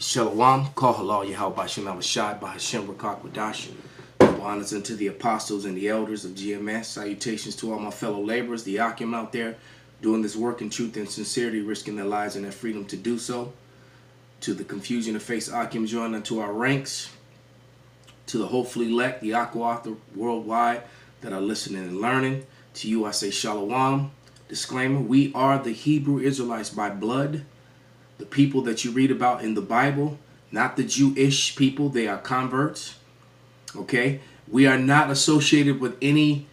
Shalom, call halal Yahweh Shem Abashai by Hashem Rakak Wadash. Honors unto the apostles and the elders of GMS. Salutations to all my fellow laborers, the Akim out there, doing this work in truth and sincerity, risking their lives and their freedom to do so. To the confusion of face Akim joined unto our ranks. To the hopefully elect, the Aqua worldwide that are listening and learning. To you I say Shalom. Disclaimer, we are the Hebrew Israelites by blood. The people that you read about in the Bible, not the Jewish people, they are converts. Okay? We are not associated with any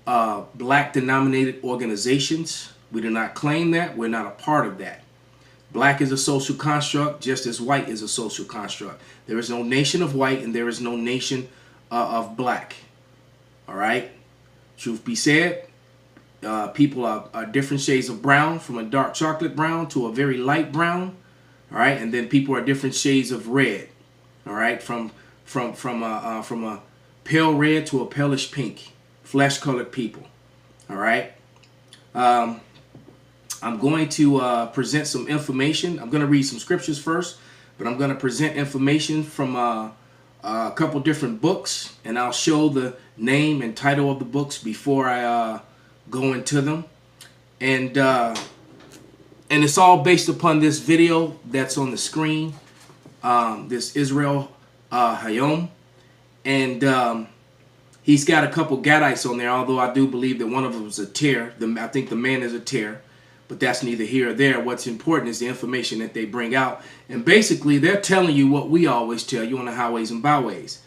black denominated organizations. We do not claim that. We're not a part of that. Black is a social construct, just as white is a social construct. There is no nation of white and there is no nation of black. All right? Truth be said, people are different shades of brown, from a dark chocolate brown to a very light brown. All right? And then people are different shades of red. All right? From a pale red to a palish pink. Flesh-colored people. All right? I'm going to present some information. I'm going to read some scriptures first, but I'm going to present information from a couple different books, and I'll show the name and title of the books before I go into them. And it's all based upon this video that's on the screen, this Israel Hayom. And he's got a couple Gadites on there, although I do believe that one of them is a tear. I think the man is a tear. But that's neither here or there. What's important is the information that they bring out. And basically, they're telling you what we always tell you on the highways and byways.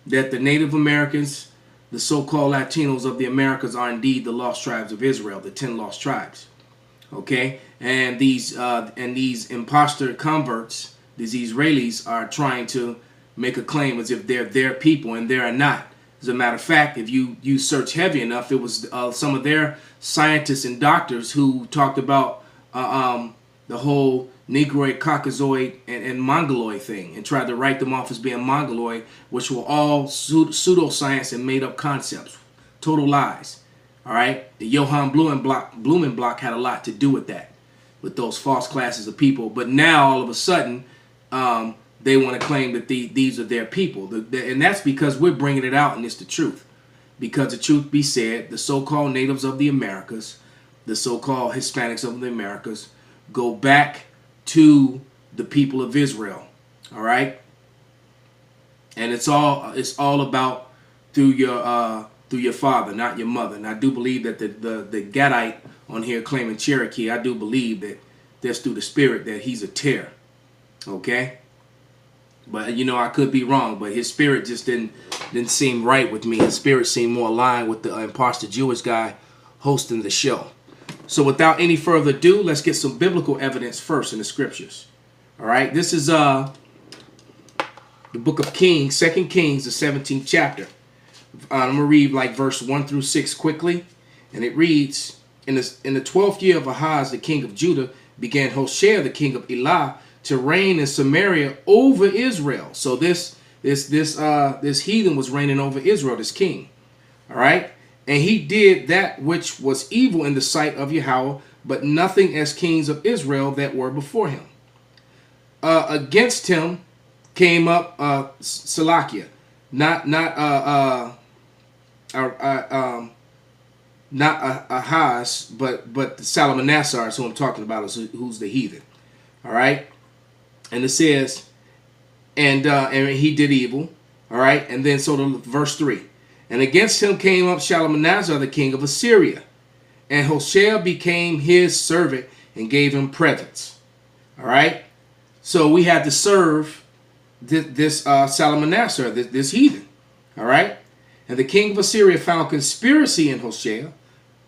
That the Native Americans, the so-called Latinos of the Americas, are indeed the lost tribes of Israel, the 10 lost tribes. Okay? And these imposter converts, these Israelis, are trying to make a claim as if they're their people, and they are not. As a matter of fact, if you search heavy enough, it was some of their scientists and doctors who talked about the whole Negroid, Caucasoid, and Mongoloid thing, and tried to write them off as being Mongoloid, which were all pseudoscience and made-up concepts. Total lies. All right? The Johann Blumenbach had a lot to do with that, with those false classes of people. But now, all of a sudden, they want to claim that these are their people. And that's because we're bringing it out, and it's the truth. Because the truth be said, the so-called natives of the Americas, the so-called Hispanics of the Americas, go back to the people of Israel. All right? And it's all about through your father, not your mother. And I do believe that the Gadite on here claiming Cherokee, I do believe that that's through the spirit that he's a tear. Okay? But, you know, I could be wrong, but his spirit just didn't seem right with me. His spirit seemed more aligned with the imposter Jewish guy hosting the show. So without any further ado, let's get some biblical evidence first in the scriptures. All right, this is the book of Kings, 2 Kings, the 17th chapter. I'm going to read like verse 1 through 6 quickly. And it reads, In the 12th year of Ahaz, the king of Judah, began Hoshea, the king of Elah, to reign in Samaria over Israel. So this heathen was reigning over Israel, this king. All right. And he did that which was evil in the sight of Yahweh, but nothing as kings of Israel that were before him. Against him came up Salakiah, not Ahaz, but Salmanassar is who I'm talking about, who's the heathen. All right. And it says, and he did evil. All right. And then so to verse 3. And against him came up Shalmaneser, the king of Assyria. And Hoshea became his servant and gave him presents. All right. So we had to serve this Shalmaneser, this heathen. All right. And the king of Assyria found conspiracy in Hoshea.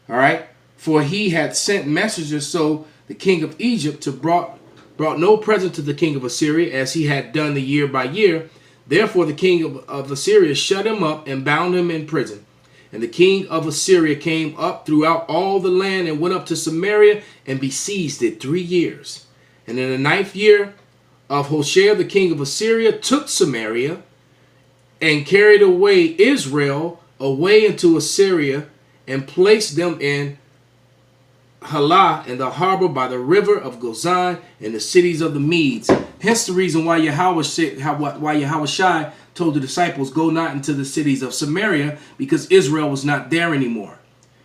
All right. For he had sent messengers, so the king of Egypt brought no present to the king of Assyria, as he had done the year by year. Therefore the king of Assyria shut him up and bound him in prison. And the king of Assyria came up throughout all the land and went up to Samaria and besieged it 3 years. And in the 9th year of Hoshea, the king of Assyria took Samaria and carried away Israel away into Assyria and placed them in Halah in the harbor by the river of Gozan, in the cities of the Medes. Hence the reason why Yahweh Shai told the disciples, go not into the cities of Samaria, because Israel was not there anymore.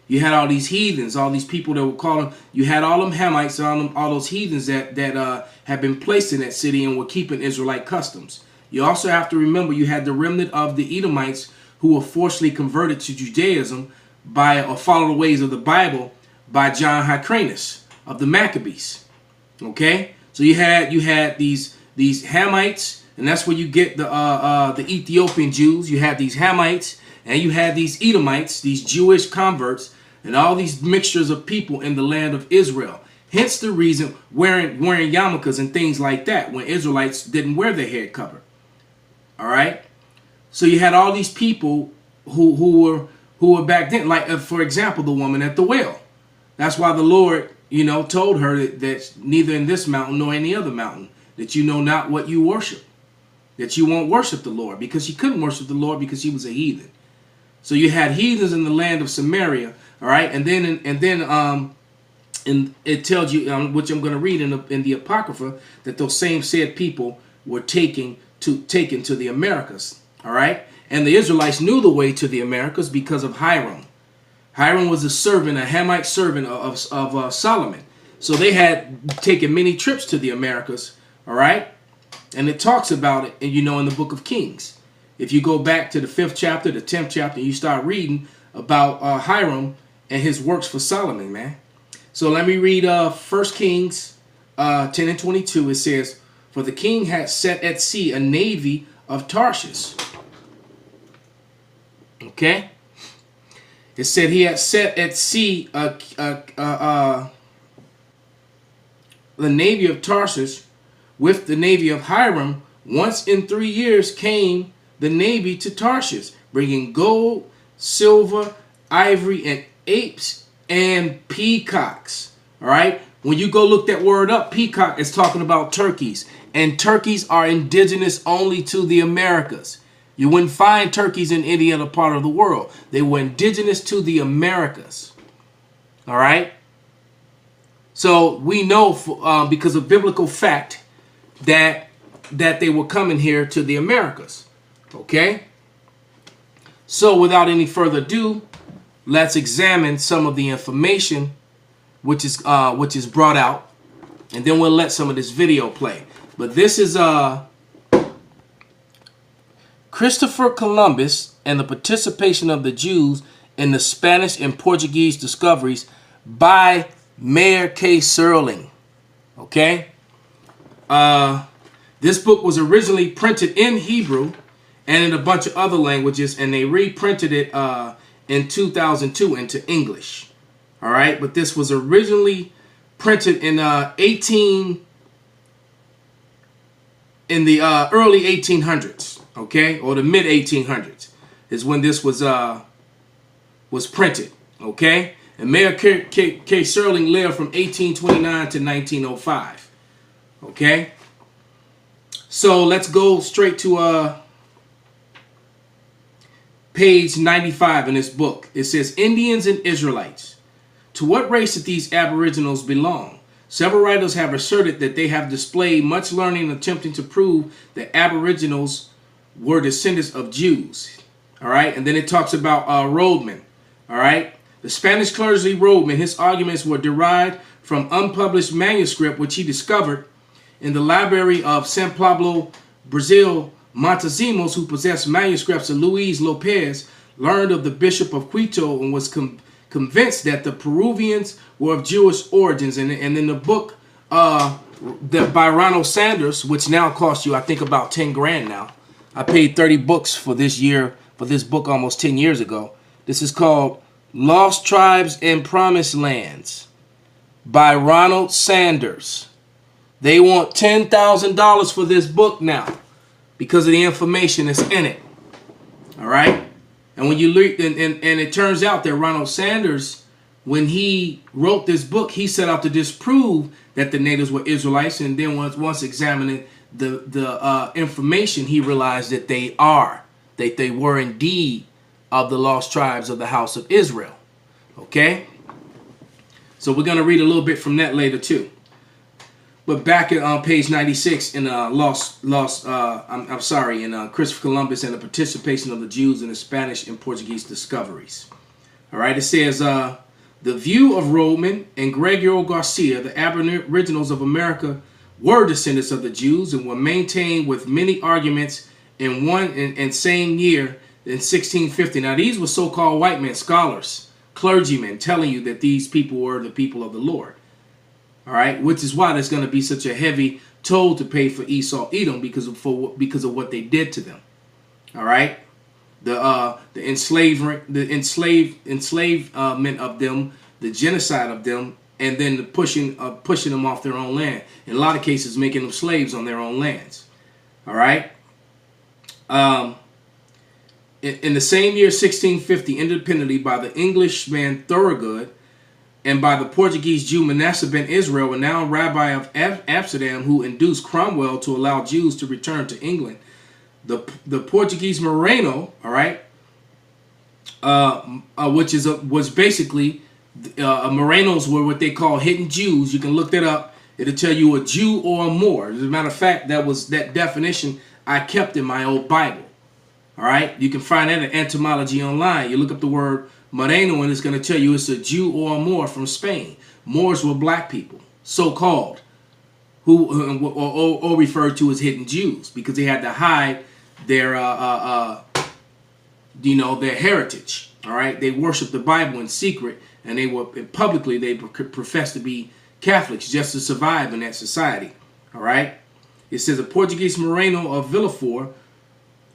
You had all these heathens, all these people that were calling. You had all them Hamites, all those heathens that had been placed in that city and were keeping Israelite customs. You also have to remember you had the remnant of the Edomites who were forcibly converted to Judaism or follow the ways of the Bible by John Hyrcanus of the Maccabees. Okay, so you had these Hamites, and that's where you get the Ethiopian Jews. You had these Hamites, and you had these Edomites, these Jewish converts, and all these mixtures of people in the land of Israel. Hence the reason wearing yarmulkes and things like that when Israelites didn't wear their head covered. All right, so you had all these people who were back then, like for example, the woman at the well. That's why the Lord, told her that neither in this mountain nor any other mountain, that you know not what you worship, that you won't worship the Lord, because she couldn't worship the Lord because she was a heathen. So you had heathens in the land of Samaria, all right, and it tells you, which I'm going to read in the Apocrypha, that those same said people were taken to the Americas, all right, and the Israelites knew the way to the Americas because of Hiram. Hiram was a Hamite servant of Solomon. So they had taken many trips to the Americas, all right? And it talks about it, in the book of Kings. If you go back to the 5th chapter, the 10th chapter, you start reading about Hiram and his works for Solomon, man. So let me read 1 Kings 10 and 22. It says, for the king had set at sea a navy of Tarshish. Okay? It said he had set at sea the navy of Tarshish with the navy of Hiram. Once in 3 years came the navy to Tarshish, bringing gold, silver, ivory, and apes and peacocks. All right? When you go look that word up, peacock is talking about turkeys. And turkeys are indigenous only to the Americas. You wouldn't find turkeys in any other part of the world. They were indigenous to the Americas. All right? So we know because of biblical fact that they were coming here to the Americas. Okay? So without any further ado, let's examine some of the information which is brought out, and then we'll let some of this video play. But this is Christopher Columbus and the participation of the Jews in the Spanish and Portuguese discoveries by Mayer K. Serling. Okay? This book was originally printed in Hebrew and in a bunch of other languages, and they reprinted it in 2002 into English. All right? But this was originally printed in the early 1800s. Okay, or the mid 1800s is when this was printed. Okay, and Mayer K. Serling lived from 1829 to 1905. Okay, so let's go straight to page 95 in this book. It says, Indians and Israelites. To what race did these aboriginals belong? Several writers have asserted that they have displayed much learning attempting to prove that aboriginals were descendants of Jews. All right, and then it talks about Rodman. All right, the Spanish clergy Rodman, his arguments were derived from unpublished manuscript which he discovered in the library of San Pablo, Brazil. Montezimos, who possessed manuscripts of Luis Lopez, learned of the Bishop of Quito and was convinced that the Peruvians were of Jewish origins. And in the book by Ronald Sanders, which now costs you, I think, about 10 grand now. I paid 30 bucks for this book almost 10 years ago. This is called Lost Tribes and Promised Lands by Ronald Sanders. They want $10,000 for this book now because of the information that's in it. All right? And when you look, and it turns out that Ronald Sanders, when he wrote this book, he set out to disprove that the natives were Israelites, and then once examining the information, he realized that they were indeed of the lost tribes of the house of Israel. Okay? So we're going to read a little bit from that later too. But back at page 96 in in Christopher Columbus and the participation of the Jews in the Spanish and Portuguese discoveries. All right, it says the view of Rodman and Gregorio Garcia, the Aboriginals of America, were descendants of the Jews and were maintained with many arguments in one and same year in 1650. Now these were so-called white men, scholars, clergymen, telling you that these people were the people of the Lord. All right, which is why there's going to be such a heavy toll to pay for Esau, Edom, because of what they did to them. All right, the enslavement of them, the genocide of them, and then the pushing them off their own land. In a lot of cases, making them slaves on their own lands. All right. In the same year, 1650, independently by the Englishman Thorogood and by the Portuguese Jew Manasseh ben Israel, a now rabbi of Amsterdam, who induced Cromwell to allow Jews to return to England. The Portuguese Moreno, all right, was basically Morenos were what they call hidden Jews. You can look that up. It'll tell you a Jew or a Moor. As a matter of fact, that definition I kept in my old Bible. All right, you can find that in Etymology Online. You look up the word Moreno, and it's going to tell you it's a Jew or a Moor from Spain. Moors were black people, so-called, or referred to as hidden Jews, because they had to hide their, their heritage. All right, they worshiped the Bible in secret, and they professed to be Catholics just to survive in that society. All right, it says a Portuguese Moreno of Villafort,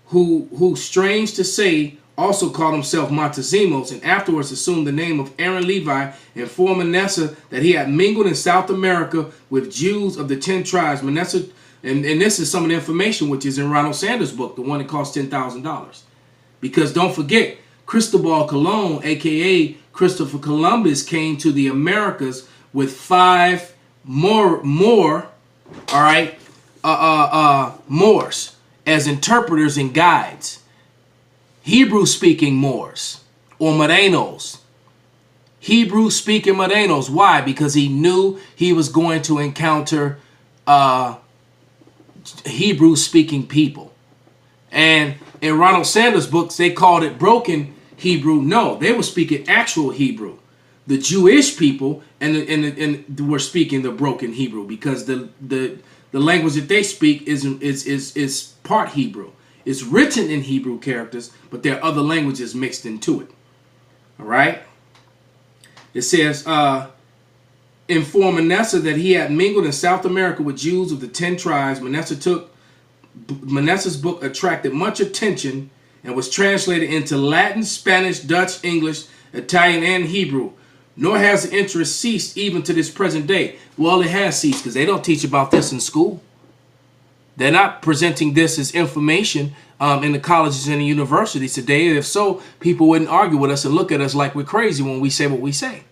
who strange to say, also called himself Montezimos, and afterwards assumed the name of Aaron Levi, informed Manasseh that he had mingled in South America with Jews of the 10 tribes. Manasseh, and this is some of the information which is in Ronald Sanders' book, the one that cost $10,000. Because don't forget, Cristobal Colon, a.k.a. Christopher Columbus, came to the Americas with 5 more Moors as interpreters and guides. Hebrew-speaking Moors or Morenos. Hebrew-speaking Morenos. Why? Because he knew he was going to encounter Hebrew-speaking people. And in Ronald Sanders' books, they called it broken Hebrew. No, they were speaking actual Hebrew. The Jewish people and were speaking the broken Hebrew, because the language that they speak is part Hebrew. It's written in Hebrew characters, but there are other languages mixed into it. All right. It says, informed Manasseh that he had mingled in South America with Jews of the 10 tribes. Manasseh's book attracted much attention and was translated into Latin, Spanish, Dutch, English, Italian, and Hebrew. Nor has the interest ceased even to this present day. Well, it has ceased because they don't teach about this in school. They're not presenting this as information in the colleges and the universities today. If so, people wouldn't argue with us and look at us like we're crazy when we say what we say.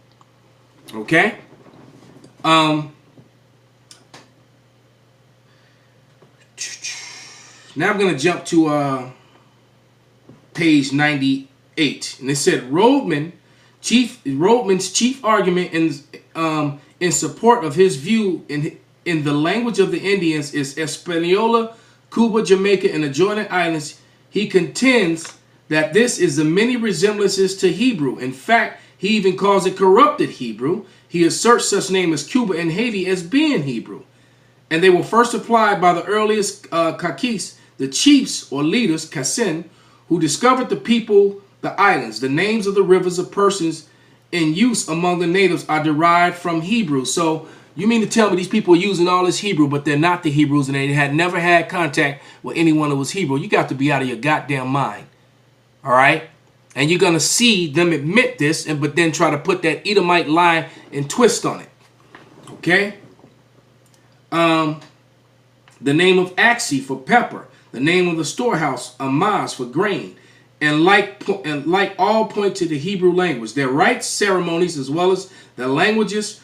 Okay? Now I'm going to jump to page 98. And it said, Rodman's chief argument in support of his view in the language of the Indians is Hispaniola, Cuba, Jamaica, and adjoining islands. He contends that this is the many resemblances to Hebrew. In fact, he even calls it corrupted Hebrew. He asserts such names as Cuba and Haiti as being Hebrew. And they were first applied by the earliest Caciques, the chiefs or leaders, Cassin, who discovered the people, the islands. The names of the rivers of persons in use among the natives are derived from Hebrew. So you mean to tell me these people are using all this Hebrew, but they're not the Hebrews, and they had never had contact with anyone who was Hebrew? You got to be out of your goddamn mind. All right? And you're going to see them admit this, but then try to put that Edomite lie and twist on it. Okay? The name of Axi for pepper. The name of the storehouse, Amaz, for grain. And like all point to the Hebrew language. Their rites, ceremonies, as well as their languages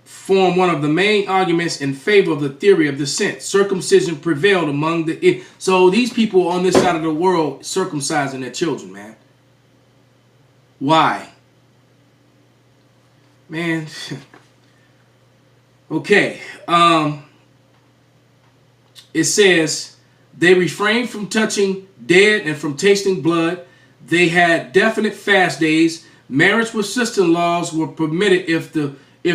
form one of the main arguments in favor of the theory of descent. Circumcision prevailed among the... So these people on this side of the world circumcising their children, man. Why? Man, Okay. It says they refrained from touching dead and from tasting blood. They had definite fast days. Marriage with sister-in-laws were permitted if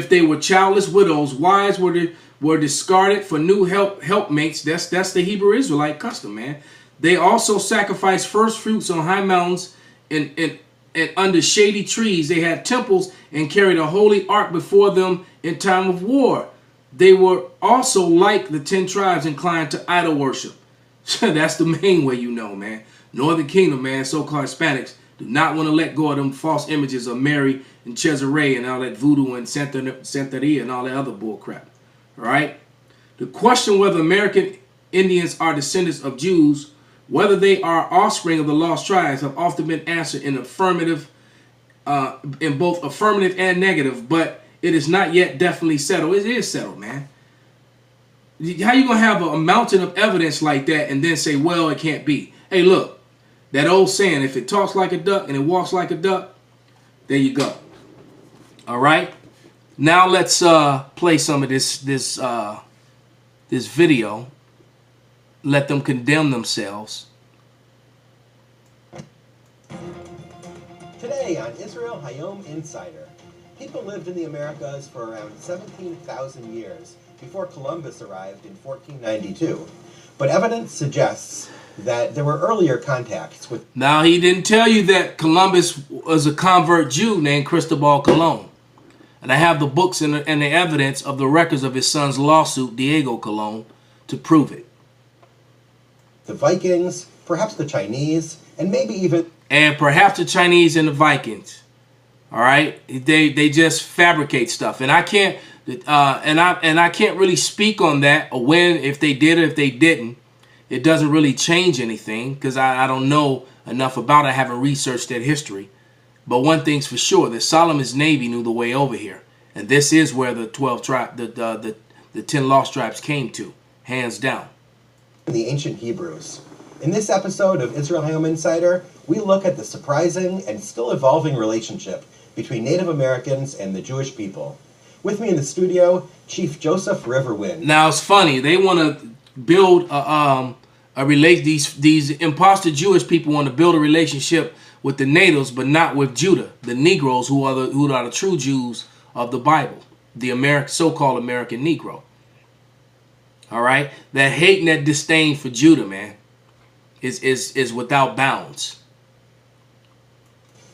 they were childless widows. Wives were discarded for new helpmates. That's the Hebrew Israelite custom, man. They also sacrificed first fruits on high mountains and under shady trees. They had temples and carried a holy ark before them in time of war. They were also, like the 10 tribes, inclined to idol worship. That's the main way, you know, man. Northern Kingdom, man, so-called Hispanics, do not want to let go of them false images of Mary and Cesare and all that voodoo and Santeria and all that other bull crap. All right? The question whether American Indians are descendants of Jews, whether they are offspring of the lost tribes, have often been answered in affirmative, in both affirmative and negative, but it is not yet definitely settled. It is settled, man. How you going to have a mountain of evidence like that and then say, well, it can't be? Hey, look, that old saying, if it talks like a duck and it walks like a duck, there you go. All right? Now let's play some of this video. Let them condemn themselves. Today on Israel Hayom Insider, people lived in the Americas for around 17,000 years before Columbus arrived in 1492. But evidence suggests that there were earlier contacts with... Now, he didn't tell you that Columbus was a convert Jew named Cristobal Colon. And I have the books and the evidence of the records of his son's lawsuit, Diego Colon, to prove it. The Vikings, perhaps the Chinese, and maybe even... And perhaps the Chinese and the Vikings. All right, they just fabricate stuff, and I can't I can't really speak on that or when, if they did or if they didn't. It doesn't really change anything because I don't know enough about it. I haven't researched that history. But one thing's for sure, that Solomon's Navy knew the way over here, and this is where the 10 lost tribes came to, hands down. The ancient Hebrews. In this episode of Israel Hayom Insider, we look at the surprising and still evolving relationship between Native Americans and the Jewish people. With me in the studio, Chief Joseph Riverwind. Now it's funny, they want to build these imposter Jewish people want to build a relationship with the natives, but not with Judah, the Negroes who are the true Jews of the Bible, the so-called American Negro. All right, that hate and that disdain for Judah, man, is without bounds.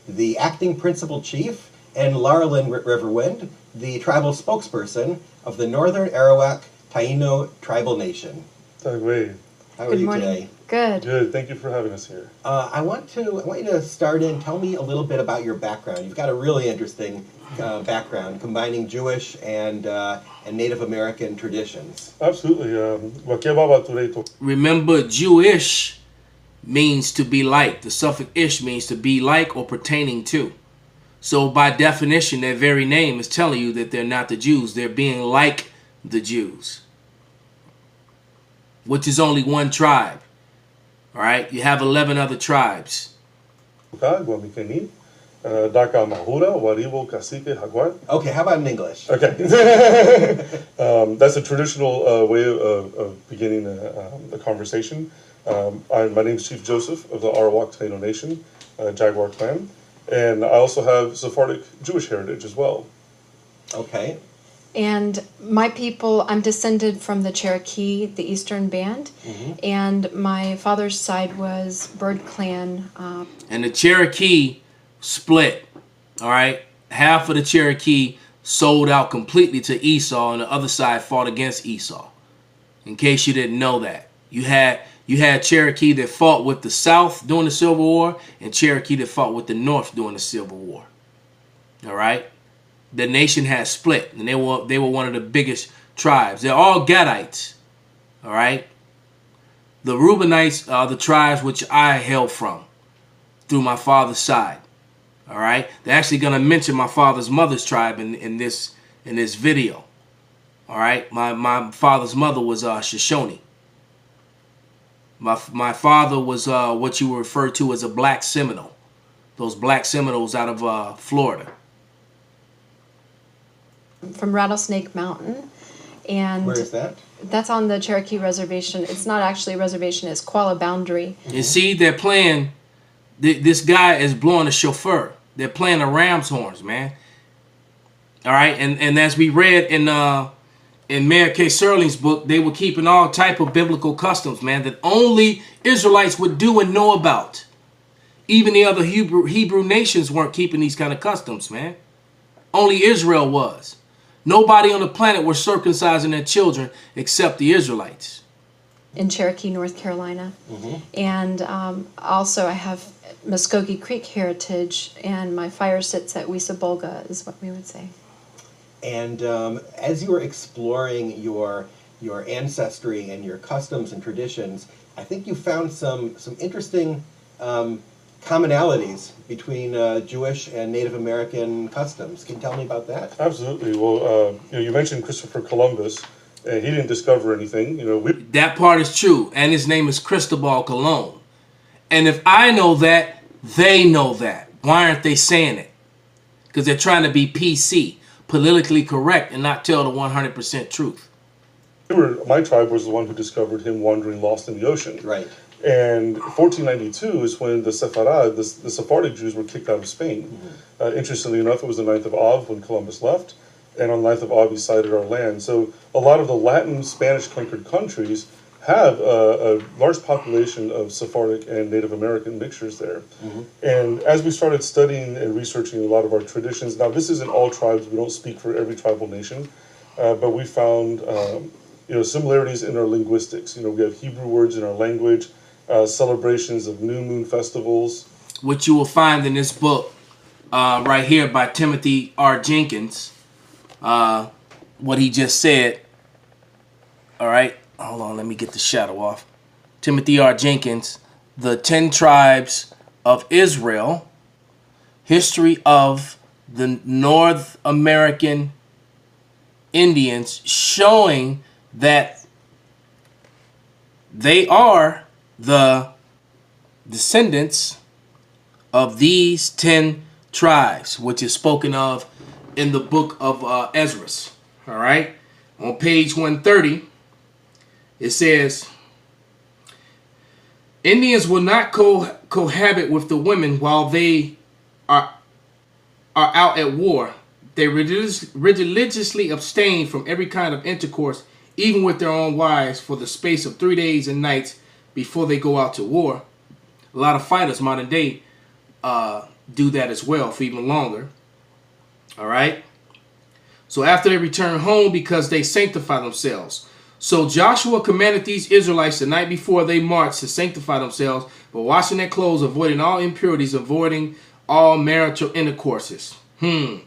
The acting principal chief, and Laralyn Riverwind, the tribal spokesperson of the Northern Arawak Taino Tribal Nation. Good How are you today? Good. Good. Thank you for having us here. I want you to start in. Tell me a little bit about your background. You've got a really interesting background, combining Jewish and Native American traditions. Absolutely. Remember, Jewish means to be like. The suffix ish means to be like or pertaining to. So by definition, their very name is telling you that they're not the Jews. They're being like the Jews, which is only one tribe. All right? You have 11 other tribes. Okay, how about in English? Okay. That's a traditional way of beginning a conversation. My name is Chief Joseph of the Arawak Taino Nation, Jaguar clan, and I also have Sephardic Jewish heritage as well. Okay. And my people, I'm descended from the Cherokee, the Eastern Band, and my father's side was Bird Clan. And the Cherokee split, all right? Half of the Cherokee sold out completely to Esau, and the other side fought against Esau. In case you didn't know that. You had Cherokee that fought with the South during the Civil War, and Cherokee that fought with the North during the Civil War. All right? The nation has split, and they were one of the biggest tribes. They're all Gadites. All right? The Reubenites are the tribes which I hail from through my father's side. All right? They're actually going to mention my father's mother's tribe in this video. All right? My father's mother was Shoshone. My father was what you would refer to as a black Seminole. Those black Seminoles out of Florida. From Rattlesnake Mountain. And Where is that? that's on the Cherokee Reservation. It's not actually a reservation, it's Qualla Boundary. And see, they're playing, this guy is blowing a chauffeur. They're playing the ram's horns, man. All right, and as we read in Mayor K. Serling's book, they were keeping all type of biblical customs, man, that only Israelites would do and know about. Even the other Hebrew nations weren't keeping these kind of customs, man. Only Israel was. Nobody on the planet was circumcising their children except the Israelites. In Cherokee, North Carolina. And also I have Muskogee Creek heritage, and my fire sits at Weesabolga, is what we would say. And as you were exploring your ancestry and your customs and traditions, I think you found some interesting commonalities between Jewish and Native American customs. Can you tell me about that? Absolutely. Well, you mentioned Christopher Columbus. He didn't discover anything. That part is true, and his name is Cristobal Colon. And if I know that, they know that. Why aren't they saying it? Because they're trying to be PC, politically correct, and not tell the 100% truth. My tribe was the one who discovered him wandering lost in the ocean. Right. And 1492 is when the Sephardic Jews were kicked out of Spain. Interestingly enough, it was the 9th of Av when Columbus left, and on the 9th of Av he sighted our land. So a lot of the Latin, Spanish-conquered countries have a large population of Sephardic and Native American mixtures there. And as we started studying and researching a lot of our traditions, now this isn't all tribes, we don't speak for every tribal nation, but we found similarities in our linguistics. We have Hebrew words in our language, celebrations of new moon festivals. Which you will find in this book right here by Timothy R. Jenkins, what he just said. All right, hold on, let me get the shadow off. Timothy R. Jenkins, The 10 Tribes of Israel, History of the North American Indians, showing that they are the descendants of these 10 tribes, which is spoken of in the book of Ezra. All right, on page 130, it says, Indians will not cohabit with the women while they are out at war. They religiously abstain from every kind of intercourse, even with their own wives, for the space of 3 days and nights before they go out to war. A lot of fighters modern day do that as well for even longer. All right. So after they return home, because they sanctify themselves. So Joshua commanded these Israelites the night before they marched to sanctify themselves, by washing their clothes, avoiding all impurities, avoiding all marital intercourses. Right.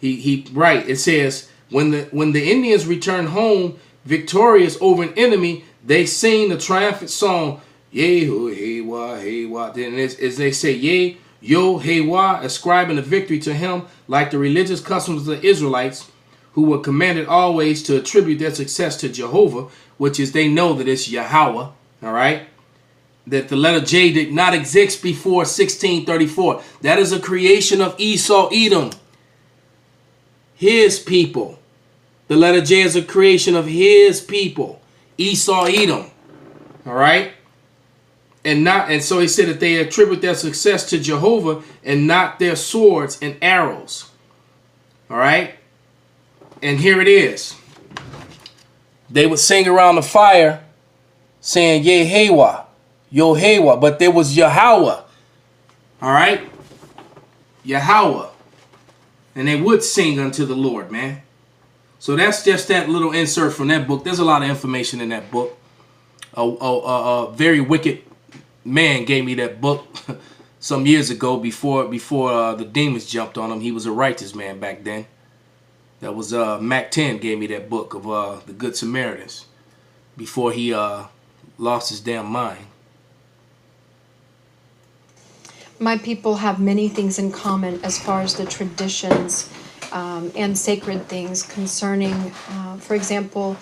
It says, when the Indians returned home victorious over an enemy, they sing the triumphant song, Yehu, hey wah, hey wah. Then as they say, Yeh, yo, hey wah, ascribing the victory to him, like the religious customs of the Israelites, who were commanded always to attribute their success to Jehovah, which is they know that it's Yahweh, all right? That the letter J did not exist before 1634. That is a creation of Esau, Edom, his people. The letter J is a creation of his people, Esau, Edom, all right? And so he said that they attribute their success to Jehovah and not their swords and arrows, all right? And here it is. They would sing around the fire saying, Yehewa, Yohewa, but there was Yahweh. All right? Yahweh. And they would sing unto the Lord, man. So that's just that little insert from that book. There's a lot of information in that book. A very wicked man gave me that book some years ago before the demons jumped on him. He was a righteous man back then. That was Mac 10 gave me that book of the Good Samaritans before he lost his damn mind. My people have many things in common as far as the traditions and sacred things concerning, for example,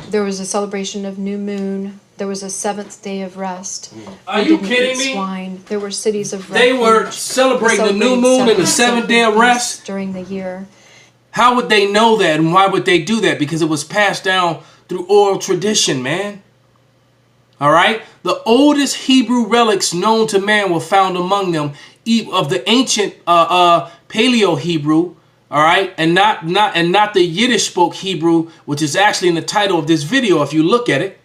there was a celebration of new moon. There was a 7th day of rest. Are you kidding me? Swine. There were cities of refuge. They were celebrating the new moon and the 7th day of rest during the year. How would they know that, and why would they do that? Because it was passed down through oral tradition, man. All right? The oldest Hebrew relics known to man were found among them of the ancient Paleo-Hebrew, all right? And not the Yiddish spoke Hebrew, which is actually in the title of this video if you look at it.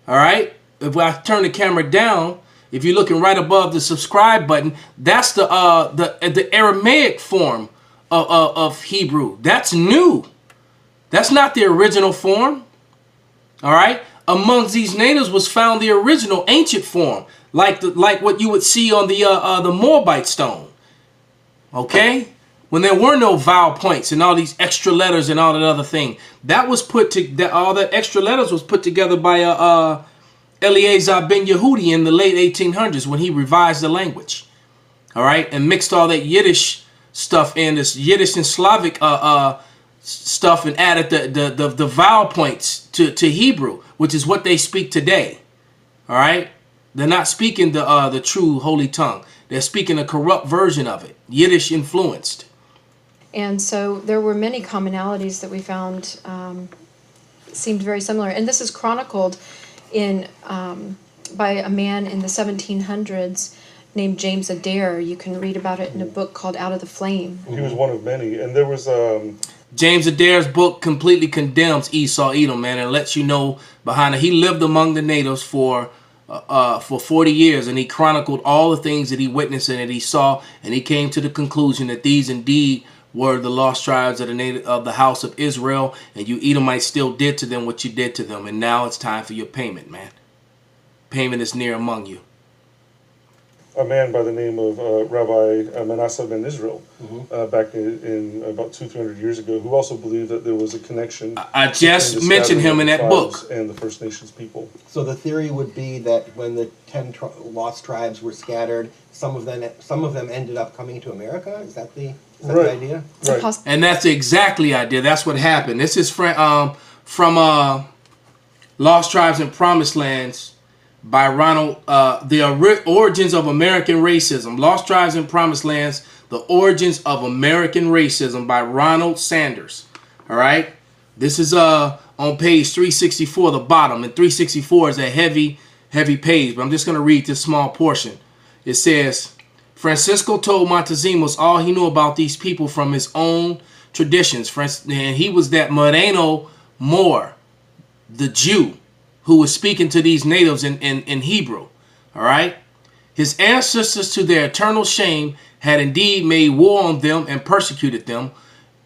All right? If I turn the camera down, if you're looking right above the subscribe button, that's the Aramaic form of Hebrew. That's new. That's not the original form. All right? Amongst these natives was found the original ancient form, like what you would see on the Moabite stone. Okay? When there were no vowel points and all these extra letters and all that other thing. That was all that extra letters was put together by Eleazar ben Yehudi in the late 1800s when he revised the language. All right? And mixed all that Yiddish stuff in, this Yiddish and Slavic stuff, and added the vowel points to Hebrew, which is what they speak today. All right? They're not speaking the true holy tongue. They're speaking a corrupt version of it, Yiddish influenced. And so there were many commonalities that we found seemed very similar. And this is chronicled in by a man in the 1700s named James Adair. You can read about it in a book called Out of the Flame. He was one of many. And there was... James Adair's book completely condemns Esau Edom, man, and lets you know behind it. He lived among the natives for 40 years, and he chronicled all the things that he witnessed and that he saw, and he came to the conclusion that these indeed were the lost tribes of the house of Israel, and you Edomites still did to them what you did to them, and now it's time for your payment, man. Payment is near among you. A man by the name of Rabbi Manasseh ben Israel, back in about 200-300 years ago, who also believed that there was a connection. I just mentioned him in that book. And the First Nations people. So the theory would be that when the 10 lost tribes were scattered, some of them ended up coming to America. Is that the idea? Right. And that's exactly the idea. That's what happened. This is from Lost Tribes and Promised Lands by Ronald, The Origins of American Racism. Lost Tribes and Promised Lands, The Origins of American Racism by Ronald Sanders. All right? This is on page 364, the bottom. And 364 is a heavy page, but I'm just going to read this small portion. It says, Francisco told Montezumos all he knew about these people from his own traditions. And he was that Moreno Moor, the Jew, who was speaking to these natives in Hebrew. All right? His ancestors, to their eternal shame, had indeed made war on them and persecuted them.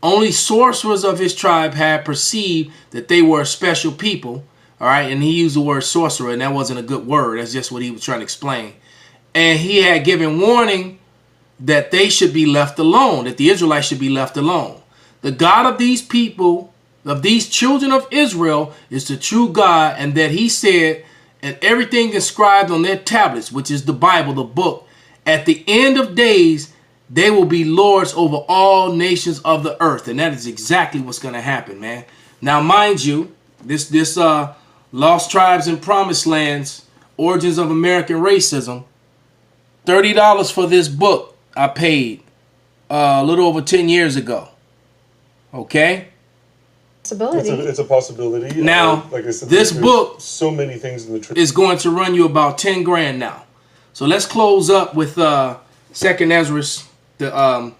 Only sorcerers of his tribe had perceived that they were a special people. All right? And he used the word sorcerer, and that wasn't a good word. That's just what he was trying to explain. And he had given warning that they should be left alone, that the Israelites should be left alone. The God of these people, of these children of Israel, is the true God, and that he said, and everything inscribed on their tablets, which is the Bible, the book, at the end of days, they will be lords over all nations of the earth. And that is exactly what's going to happen, man. Now, mind you, this Lost Tribes and Promised Lands, Origins of American Racism, $30 for this book I paid a little over 10 years ago. Okay? It's a possibility. Now, like I said, this book so many things in the is going to run you about 10 grand now. So let's close up with 2nd Ezra, the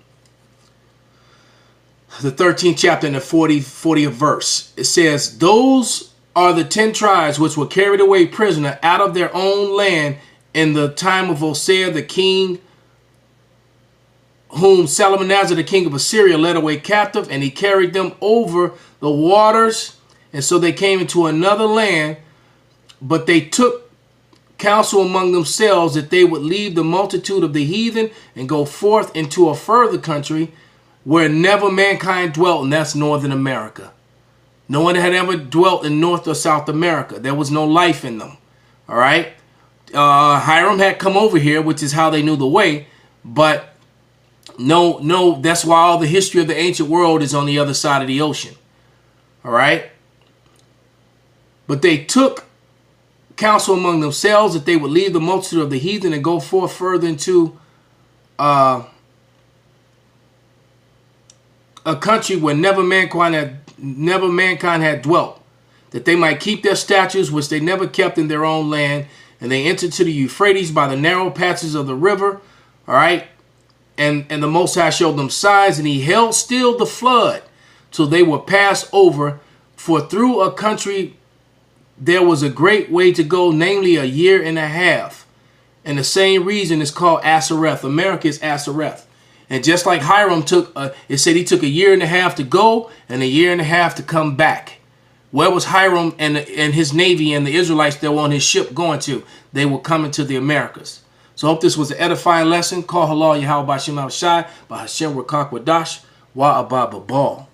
13th chapter and the 40th verse. It says, those are the 10 tribes which were carried away prisoner out of their own land in the time of Hosea the king, whom Salmanasar the king of Assyria led away captive, and he carried them over the waters, and so they came into another land. But they took counsel among themselves that they would leave the multitude of the heathen and go forth into a further country where never mankind dwelt, and that's Northern America. No one had ever dwelt in North or South America. There was no life in them. All right? Hiram had come over here, which is how they knew the way, but no, that's why all the history of the ancient world is on the other side of the ocean. All right? But they took counsel among themselves that they would leave the multitude of the heathen and go forth further into a country where never mankind had dwelt, that they might keep their statutes which they never kept in their own land. And they entered to the Euphrates by the narrow passages of the river. All right. And the Most High showed them signs, and he held still the flood till they were passed over. For through a country there was a great way to go, namely a year and a half. And the same reason is called Asareth. America is Asareth. And just like Hiram it said he took a year and a half to go and a year and a half to come back. Where was Hiram and his navy and the Israelites that were on his ship going to? They were coming to the Americas. So I hope this was an edifying lesson. Call halal Yahweh Bashim Al Shai, Bahashem Rakak Wadash, Wa Abba Babal.